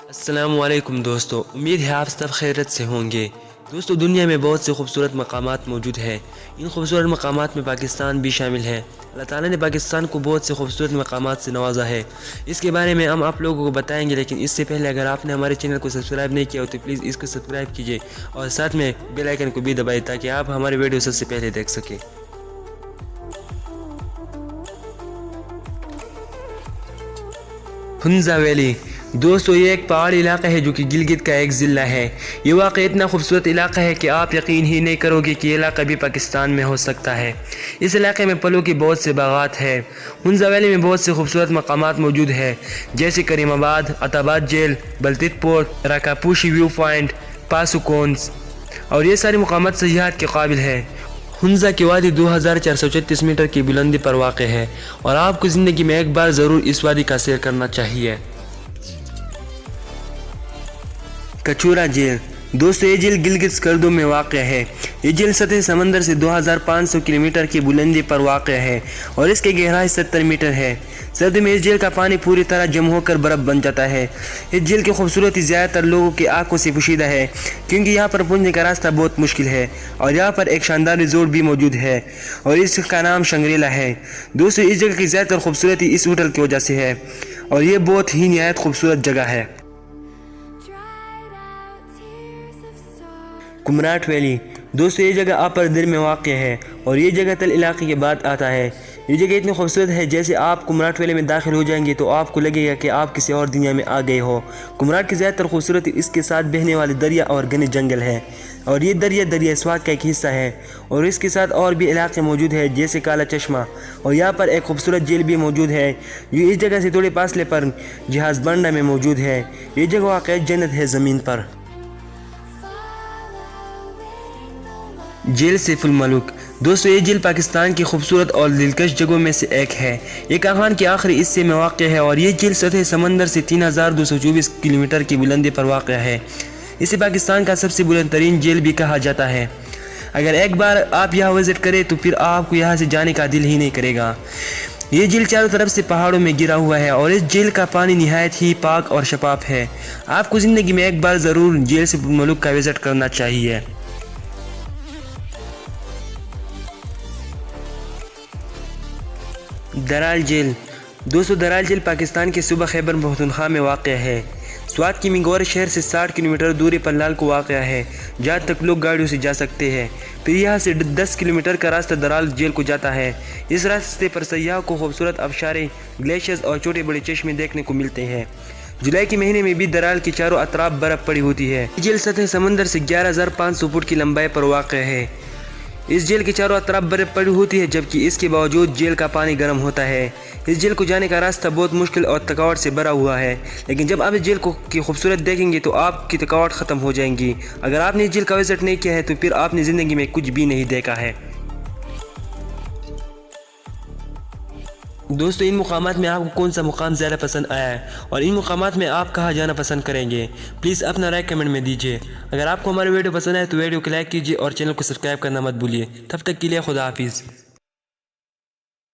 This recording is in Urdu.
السلام علیکم دوستو، امید ہے آپ سب خیریت سے ہوں گے۔ دوستو، دنیا میں بہت سے خوبصورت مقامات موجود ہیں۔ ان خوبصورت مقامات میں پاکستان بھی شامل ہے۔ اللہ تعالیٰ نے پاکستان کو بہت سے خوبصورت مقامات سے نوازا ہے۔ اس کے بارے میں ہم آپ لوگوں کو بتائیں گے، لیکن اس سے پہلے اگر آپ نے ہمارے چینل کو سبسکرائب نہیں کیا ہو تو پلیز اس کو سبسکرائب کیجیے اور ساتھ میں بیل آئیکن کو بھی دبائیں تاکہ آپ ہماری ویڈیو سب سے پہلے دیکھ سکیں۔ ہنزا ویلی دوستو، یہ ایک پہاڑی علاقہ ہے جو کہ گلگت کا ایک ضلع ہے۔ یہ واقعی اتنا خوبصورت علاقہ ہے کہ آپ یقین ہی نہیں کرو گے کہ یہ علاقہ بھی پاکستان میں ہو سکتا ہے۔ اس علاقے میں پھلوں کے بہت سے باغات ہیں۔ ہنزا ویلی میں بہت سے خوبصورت مقامات موجود ہیں، جیسے کریم آباد، عطاباد جیل، بلتیت پورٹ، راکاپوشی ویو پوائنٹ، پاسو کونز، اور یہ سارے مقامات سیاحت کے قابل ہیں۔ ہنزا کی وادی 2436 میٹر کی بلندی پر واقع ہے اور آپ کو زندگی میں ایک بار ضرور اس وادی کا سیر کرنا چاہیے۔ کچورا جھیل دوستو، یہ جھیل گلگت سکردو میں واقع ہے۔ یہ جھیل سطح سمندر سے 2500 کلومیٹر کی بلندی پر واقع ہے اور اس کی گہرائی 70 میٹر ہے۔ سردی میں اس جھیل کا پانی پوری طرح جم ہو کر برف بن جاتا ہے۔ اس جھیل کی خوبصورتی زیادہ تر لوگوں کی آنکھوں سے پوشیدہ ہے، کیونکہ یہاں پر پہنچنے کا راستہ بہت مشکل ہے اور یہاں پر ایک شاندار ریزورٹ بھی موجود ہے اور اس کا نام شنگریلا ہے۔ دوستو، اس جگہ کی زیادہ تر خوبصورتی اس ہوٹل کی وجہ سے ہے اور یہ بہت ہی نہایت خوبصورت جگہ ہے۔ کمراٹ ویلی دوستو، یہ جگہ اپر دل میں واقع ہے اور یہ جگہ تل علاقے کے بعد آتا ہے۔ یہ جگہ اتنی خوبصورت ہے، جیسے آپ کمراٹ ویلی میں داخل ہو جائیں گے تو آپ کو لگے گا کہ آپ کسی اور دنیا میں آ گئے ہو۔ کمراٹ کی زیادہ تر خوبصورتی اس کے ساتھ بہنے والے دریا اور گھنے جنگل ہے اور یہ دریا سوات کا ایک حصہ ہے اور اس کے ساتھ اور بھی علاقے موجود ہیں جیسے کالا چشمہ، اور یہاں پر ایک خوبصورت جھیل بھی موجود ہے جو اس جگہ سے تھوڑے فاصلے پر جہاز بانڈا میں موجود ہے۔ یہ جگہ واقعی جنت ہے زمین پر۔ جھیل سیف الملوک دوستو، یہ جھیل پاکستان کی خوبصورت اور دلکش جگہوں میں سے ایک ہے۔ یہ کاغان کے آخری حصے میں واقع ہے اور یہ جھیل سطح سمندر سے 3224 کلومیٹر کی بلندی پر واقع ہے۔ اسے پاکستان کا سب سے بلند ترین جھیل بھی کہا جاتا ہے۔ اگر ایک بار آپ یہاں وزٹ کریں تو پھر آپ کو یہاں سے جانے کا دل ہی نہیں کرے گا۔ یہ جھیل چاروں طرف سے پہاڑوں میں گرا ہوا ہے اور اس جھیل کا پانی نہایت ہی پاک اور شفاف ہے۔ آپ کو زندگی میں ایک بار ضرور جھیل سیف الملوک کا وزٹ کرنا چاہیے۔ درال جھیل دوستو، درال جھیل پاکستان کے صوبہ خیبر پختونخوا میں واقع ہے۔ سوات کی منگور شہر سے 60 کلومیٹر دوری پر لال کو واقع ہے، جہاں تک لوگ گاڑیوں سے جا سکتے ہیں۔ پھر یہاں سے 10 کلومیٹر کا راستہ درال جھیل کو جاتا ہے۔ اس راستے پر سیاحوں کو خوبصورت آبشاریں، گلیشیئرز اور چھوٹے بڑے چشمے دیکھنے کو ملتے ہیں۔ جولائی کے مہینے میں بھی درال کے چاروں اطراف برف پڑی ہوتی ہے۔ یہ جھیل سطح سمندر سے 11500 فٹ کی لمبائی پر واقع ہے۔ اس جھیل کے چاروں اطراف برف پڑی ہوتی ہے، جبکہ اس کے باوجود جھیل کا پانی گرم ہوتا ہے۔ اس جھیل کو جانے کا راستہ بہت مشکل اور تھکاوٹ سے بھرا ہوا ہے، لیکن جب آپ اس جھیل کی خوبصورت دیکھیں گے تو آپ کی تھکاوٹ ختم ہو جائیں گی۔ اگر آپ نے اس جھیل کا وزٹ نہیں کیا ہے تو پھر آپ نے زندگی میں کچھ بھی نہیں دیکھا ہے۔ دوستو، ان مقامات میں آپ کو کون سا مقام زیادہ پسند آیا ہے اور ان مقامات میں آپ کہاں جانا پسند کریں گے؟ پلیز اپنا رائے کمنٹ میں دیجیے۔ اگر آپ کو ہماری ویڈیو پسند آئے تو ویڈیو کو لائک کیجیے اور چینل کو سبسکرائب کرنا مت بھولیے۔ تب تک کے لیے خدا حافظ۔